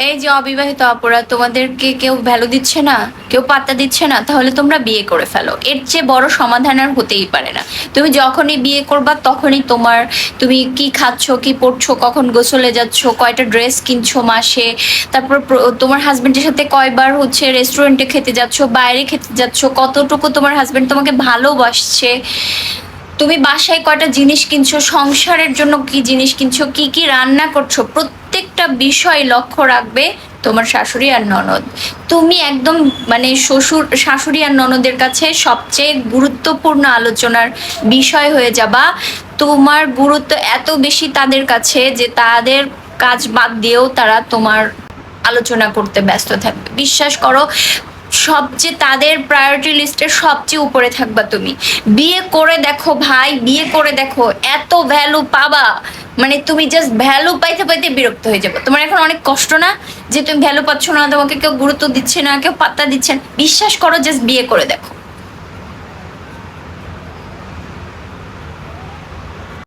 এই যে অবিবাহিত অপরাধ, তোমাদেরকে কেউ ভ্যালু দিচ্ছে না, কেউ পাত্তা দিচ্ছে না, তাহলে তোমরা বিয়ে করে ফেলো। এর চেয়ে বড় সমাধান আর হতেই পারে না। তুমি যখনই বিয়ে করবা তখনই তুমি কি খাচ্ছ, কি পড়ছো, কখন গোসলে যাচ্ছ, কয়টা ড্রেস কিনছো মাসে, তারপর তোমার হাজবেন্ডের সাথে কয়বার হচ্ছে রেস্টুরেন্টে খেতে যাচ্ছ, বাইরে খেতে যাচ্ছ, কতটুকু তোমার হাজবেন্ড তোমাকে ভালোবাসছে, তুমি বাসায় কয়টা জিনিস কিনছো, সংসারের জন্য কি জিনিস কিনছো, কি কি রান্না করছো, প্রত্যেকটা বিষয় লক্ষ্য রাখবে তোমার শাশুড়ি আর ননদ। তুমি একদম মানে শাশুড়ি আর ননদের কাছে সবচেয়ে গুরুত্বপূর্ণ আলোচনার বিষয় হয়ে যাবা। তোমার গুরুত্ব এত বেশি তাদের কাছে যে তাদের কাজ বাদ দিয়েও তারা তোমার আলোচনা করতে ব্যস্ত থাকবে। বিশ্বাস করো, সবচেয়ে তাদের প্রায়োরিটি লিস্টের সবচেয়ে উপরে থাকবা তুমি। বিয়ে করে দেখো ভাই, বিয়ে করে দেখো, এত ভ্যালু পাবা, মানে তুমি জাস্ট ভ্যালু পাইতে পাইতে বিরক্ত হয়ে যাবে। তোমার এখন অনেক কষ্ট না যে তুমি ভ্যালু পাচ্ছ না, তোমাকে কেউ গুরুত্ব দিচ্ছে না, কেউ পাত্তা দিচ্ছে না? বিশ্বাস করো, জাস্ট বিয়ে করে দেখো।